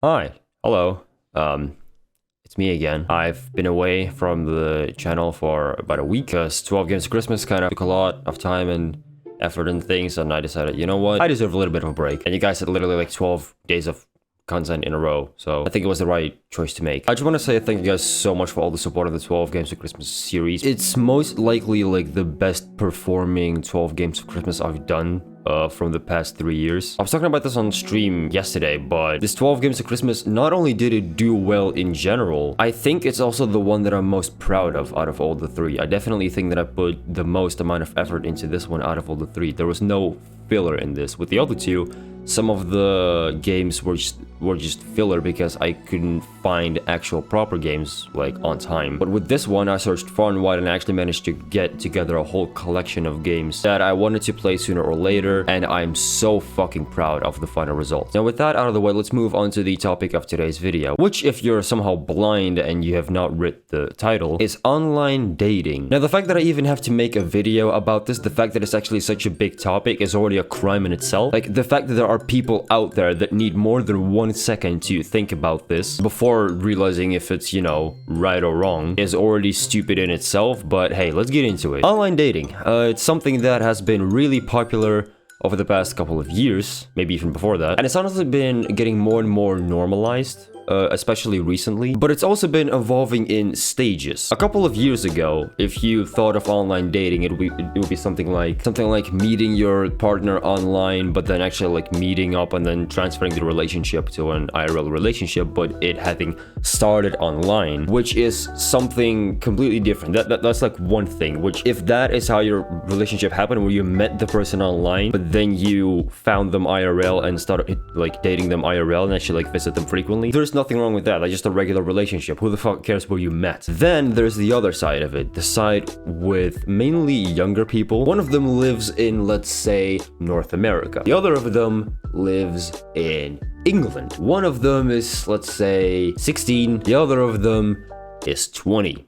Hi, hello. It's me again. I've been away from the channel for about a week because 12 Games of Christmas kind of took a lot of time and effort and things, and I decided, you know what, I deserve a little bit of a break. And you guys had literally like 12 days of content in a row, so I think it was the right choice to make. I just want to say thank you guys so much for all the support of the 12 Games of Christmas series. It's most likely like the best performing 12 Games of Christmas I've done from the past 3 years. I was talking about this on stream yesterday, but this 12 Games of Christmas, not only did it do well in general, I think it's also the one that I'm most proud of out of all the three. I definitely think that I put the most amount of effort into this one out of all the three. There was no filler in this. With the other two, some of the games were just filler because I couldn't find actual proper games like on time. But with this one, I searched far and wide and actually managed to get together a whole collection of games that I wanted to play sooner or later, and I'm so fucking proud of the final result. Now with that out of the way, let's move on to the topic of today's video, which, if you're somehow blind and you have not read the title, is online dating. Now the fact that I even have to make a video about this, the fact that it's actually such a big topic is already a crime in itself. Like the fact that there are people out there that need more than 1 second to think about this before realizing if it's, you know, right or wrong is already stupid in itself. But hey, let's get into it. Online dating. It's something that has been really popular over the past couple of years, maybe even before that. And it's honestly been getting more and more normalized, especially recently. But it's also been evolving in stages. A couple of years ago, if you thought of online dating, it would be something like meeting your partner online, but then actually like meeting up and then transferring the relationship to an IRL relationship, but it having started online, which is something completely different. That's like one thing, which if that is how your relationship happened, where you met the person online, but then you found them IRL and started like dating them IRL and actually like visit them frequently, there's nothing wrong with that. That's just a regular relationship. Who the fuck cares where you met? Then there's the other side of it, the side with mainly younger people. One of them lives in, let's say, North America. The other of them lives in England. One of them is, let's say, 16. The other of them is 20.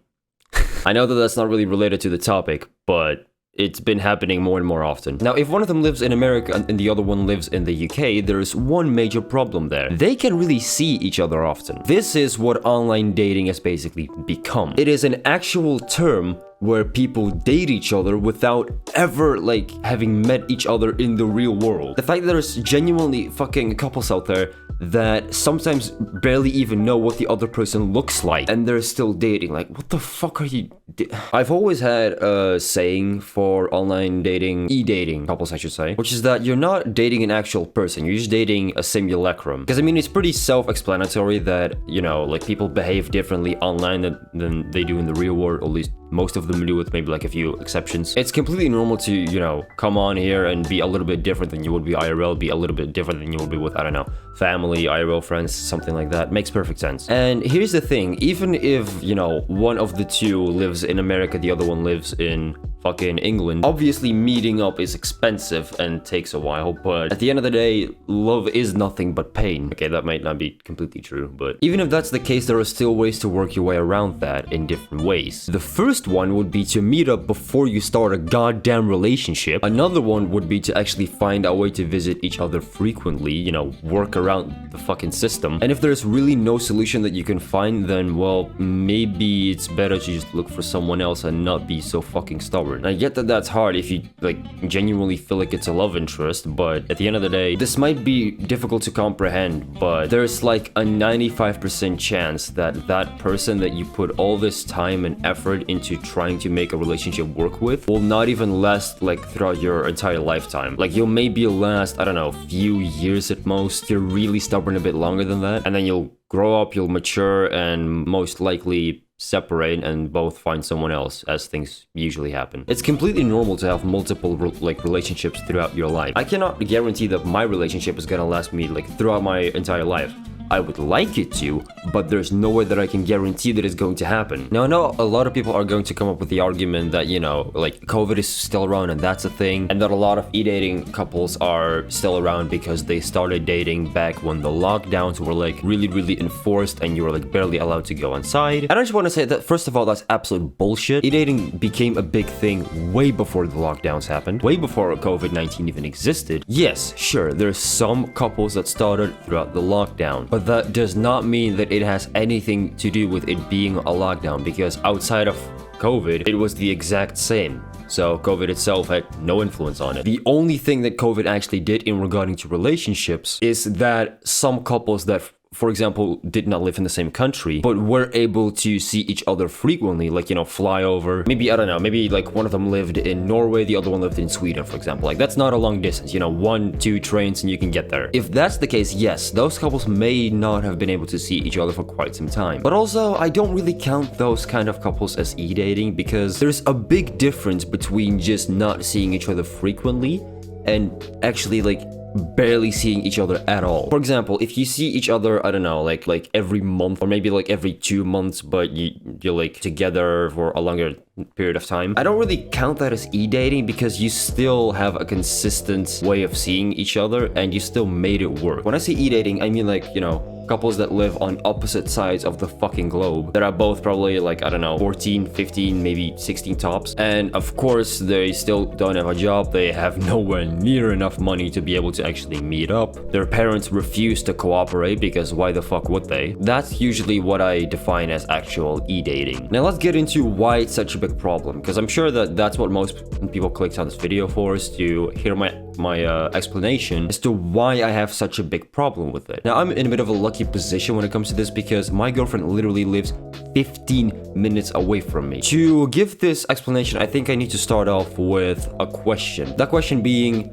I know that that's not really related to the topic, but it's been happening more and more often. Now, if one of them lives in America and the other one lives in the UK, there's one major problem there. They can really see each other often. This is what online dating has basically become. It is an actual term where people date each other without ever like having met each other in the real world. The fact that there's genuinely fucking couples out there that sometimes barely even know what the other person looks like and they're still dating. Like, what the fuck are you I've always had a saying for online dating, e-dating couples I should say, which is that you're not dating an actual person, you're just dating a simulacrum. Because I mean, it's pretty self-explanatory that, you know, like people behave differently online than they do in the real world, or at least most of them do, with maybe like a few exceptions. It's completely normal to, you know, come on here and be a little bit different than you would be IRL, be a little bit different than you would be with, I don't know, family, IRL friends, something like that. Makes perfect sense. And here's the thing, even if, you know, one of the two lives in America, the other one lives in fucking England, obviously meeting up is expensive and takes a while, but at the end of the day, love is nothing but pain. Okay, that might not be completely true, but even if that's the case, there are still ways to work your way around that in different ways. The first one would be to meet up before you start a goddamn relationship. Another one would be to actually find a way to visit each other frequently, you know, work around the fucking system. And if there's really no solution that you can find, then, well, maybe it's better to just look for someone else and not be so fucking stubborn. I get that that's hard if you like genuinely feel like it's a love interest, but at the end of the day, this might be difficult to comprehend, but there's like a 95% chance that that person that you put all this time and effort into trying to make a relationship work with will not even last like throughout your entire lifetime. Like you'll maybe last, I don't know, a few years at most. You're really stubborn a bit longer than that, and then you'll grow up, you'll mature, and most likely separate and both find someone else, as things usually happen. It's completely normal to have multiple relationships throughout your life. I cannot guarantee that my relationship is gonna last me like throughout my entire life. I would like it to, but there's no way that I can guarantee that it's going to happen. Now, I know a lot of people are going to come up with the argument that, you know, like COVID is still around and that's a thing, and that a lot of e-dating couples are still around because they started dating back when the lockdowns were like really enforced and you were like barely allowed to go inside. And I just want to say that, first of all, that's absolute bullshit. E-dating became a big thing way before the lockdowns happened, way before COVID-19 even existed. Yes, sure, there's some couples that started throughout the lockdown, but but that does not mean that it has anything to do with it being a lockdown, because outside of COVID, it was the exact same. So COVID itself had no influence on it. The only thing that COVID actually did in regarding to relationships is that some couples that, for example, did not live in the same country, but were able to see each other frequently, like, you know, fly over. Maybe, I don't know, maybe like one of them lived in Norway, the other one lived in Sweden, for example. Like, that's not a long distance, you know, 1-2 trains and you can get there. If that's the case, yes, those couples may not have been able to see each other for quite some time. But also, I don't really count those kind of couples as e-dating, because there's a big difference between just not seeing each other frequently and actually, like, barely seeing each other at all. For example, if you see each other, I don't know, like every month or maybe like every 2 months, but you're like together for a longer period of time, I don't really count that as e-dating, because you still have a consistent way of seeing each other and you still made it work. When I say e-dating, I mean, like, you know, couples that live on opposite sides of the fucking globe, that are both probably like, I don't know, 14, 15, maybe 16 tops. And of course, they still don't have a job. They have nowhere near enough money to be able to actually meet up. Their parents refuse to cooperate, because why the fuck would they? That's usually what I define as actual e-dating. Now let's get into why it's such a big problem, because I'm sure that that's what most people clicked on this video for, is to hear my explanation as to why I have such a big problem with it. Now, I'm in a bit of a lucky position when it comes to this, because my girlfriend literally lives 15 minutes away from me. To give this explanation, I think I need to start off with a question. That question being,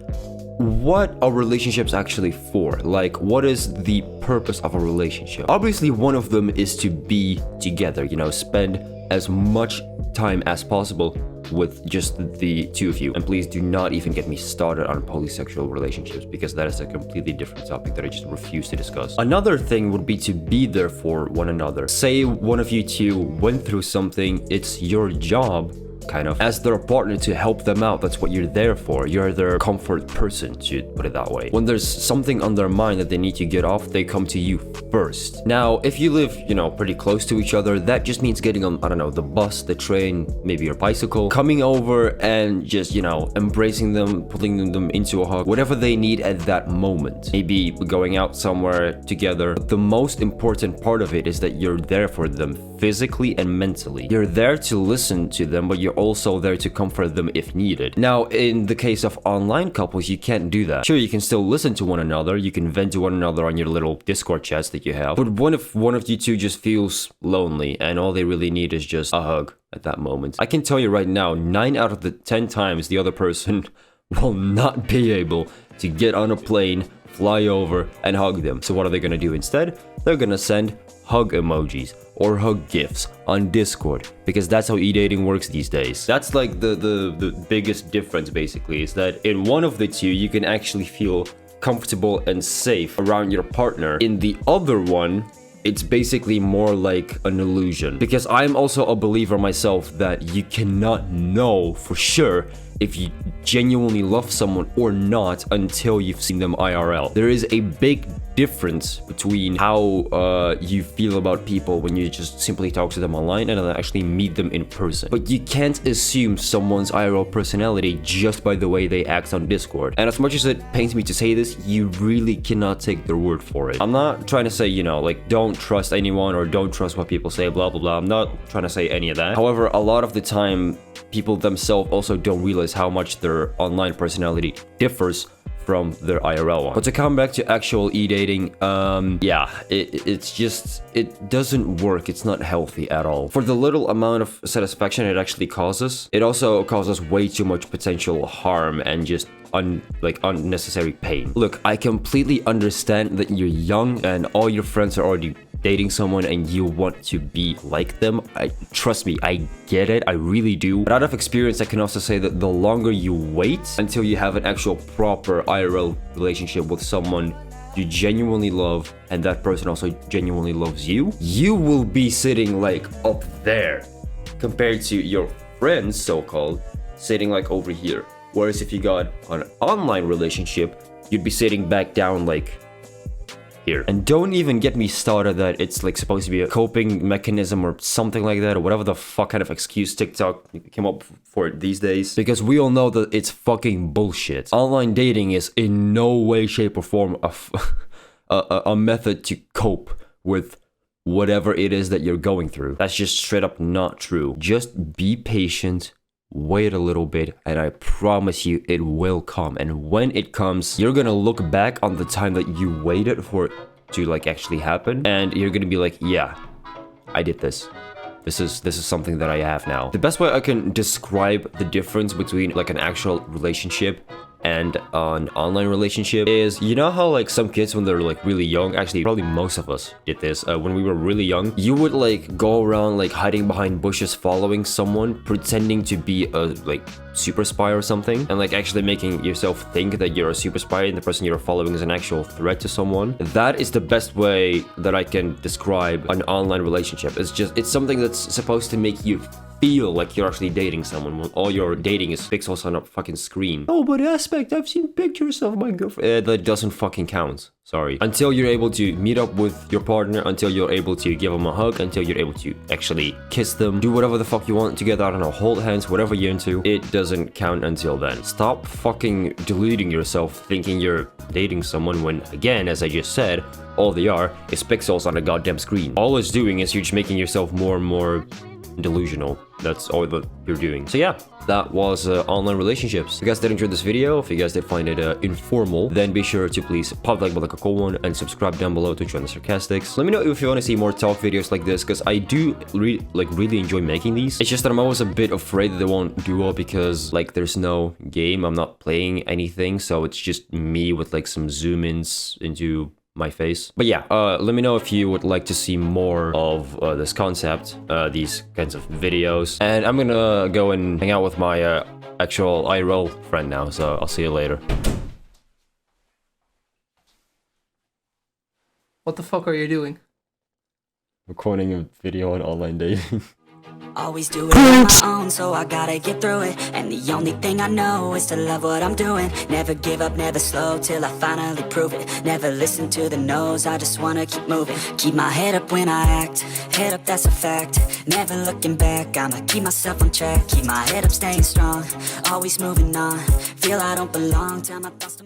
what are relationships actually for? Like, what is the purpose of a relationship? Obviously, one of them is to be together, you know, spend as much time as possible with just the two of you. And please do not even get me started on polysexual relationships, because that is a completely different topic that I just refuse to discuss. Another thing would be to be there for one another. Say one of you two went through something, it's your job, kind of, as their partner, to help them out. That's what you're there for. You're their comfort person, to put it that way. When there's something on their mind that they need to get off, they come to you first. Now, if you live, you know, pretty close to each other, that just means getting on, I don't know, the bus, the train, maybe your bicycle, coming over and just, you know, embracing them, putting them into a hug, whatever they need at that moment. Maybe going out somewhere together. But the most important part of it is that you're there for them physically and mentally. You're there to listen to them, but you're also there to comfort them if needed. Now, in the case of online couples, you can't do that. Sure, you can still listen to one another, you can vent to one another on your little Discord chats that you have, but what if one of you two just feels lonely and all they really need is just a hug at that moment? I can tell you right now, 9 out of the 10 times the other person will not be able to get on a plane, fly over, and hug them. So what are they gonna do instead? They're gonna send hug emojis or hug gifs on Discord, because that's how e-dating works these days. That's like the biggest difference, basically, is that in one of the two you can actually feel comfortable and safe around your partner. In the other one, it's basically more like an illusion, because I'm also a believer myself that you cannot know for sure if you genuinely love someone or not until you've seen them IRL. There is a big difference between how you feel about people when you just simply talk to them online and then actually meet them in person. But you can't assume someone's IRL personality just by the way they act on Discord. And as much as it pains me to say this, you really cannot take their word for it. I'm not trying to say, you know, like, don't trust anyone or don't trust what people say, blah, blah, blah. I'm not trying to say any of that. However, a lot of the time, people themselves also don't realize how much their online personality differs from their IRL one. But to come back to actual e-dating, yeah, it's just, it doesn't work. It's not healthy at all. For the little amount of satisfaction it actually causes, it also causes way too much potential harm and just unnecessary pain. Look, I completely understand that you're young and all your friends are already dating someone and you want to be like them. Trust me, I get it, I really do. But out of experience, I can also say that the longer you wait until you have an actual proper IRL relationship with someone you genuinely love and that person also genuinely loves you, you will be sitting like up there compared to your friends, so-called, sitting like over here. Whereas if you got an online relationship, you'd be sitting back down like here. And don't even get me started that it's like supposed to be a coping mechanism or something like that, or whatever the fuck kind of excuse TikTok came up for it these days, because we all know that it's fucking bullshit. Online dating is in no way, shape or form a method to cope with whatever it is that you're going through. That's just straight up not true. Just be patient, wait a little bit, and I promise you it will come. And when it comes, you're gonna look back on the time that you waited for it to like actually happen, and you're gonna be like, yeah, I did this. This is something that I have now. The best way I can describe the difference between like an actual relationship and an online relationship is, you know how like some kids when they're like really young, actually probably most of us did this when we were really young, you would like go around like hiding behind bushes following someone, pretending to be a like super spy or something, and like actually making yourself think that you're a super spy and the person you're following is an actual threat to someone. That is the best way that I can describe an online relationship. It's something that's supposed to make you feel like you're actually dating someone when all you're dating is pixels on a fucking screen. Oh, but Aspect, I've seen pictures of my girlfriend. That doesn't fucking count. Sorry. Until you're able to meet up with your partner, until you're able to give them a hug, until you're able to actually kiss them, do whatever the fuck you want together, I don't know, hold hands, whatever you're into, it doesn't count until then. Stop fucking deluding yourself thinking you're dating someone when, again, as I just said, all they are is pixels on a goddamn screen. All it's doing is you're just making yourself more and more delusional. That's all that you're doing. So yeah, that was online relationships. If you guys did enjoy this video, if you guys did find it informal, then be sure to please pop the like button like a cool one and subscribe down below to join the Sarcastics. Let me know if you want to see more talk videos like this, because I do really enjoy making these. It's just that I'm always a bit afraid that they won't do well because like there's no game, I'm not playing anything, so it's just me with like some zoom ins into my face. But yeah, let me know if you would like to see more of this concept, these kinds of videos. And I'm gonna go and hang out with my actual IRL friend now, so I'll see you later. What the fuck are you doing? Recording a video on online dating. Always do it on my own, so I gotta get through it. And the only thing I know is to love what I'm doing. Never give up, never slow, till I finally prove it. Never listen to the no's, I just wanna keep moving. Keep my head up when I act, head up, that's a fact. Never looking back, I'ma keep myself on track. Keep my head up, staying strong, always moving on. Feel I don't belong, tell my thoughts to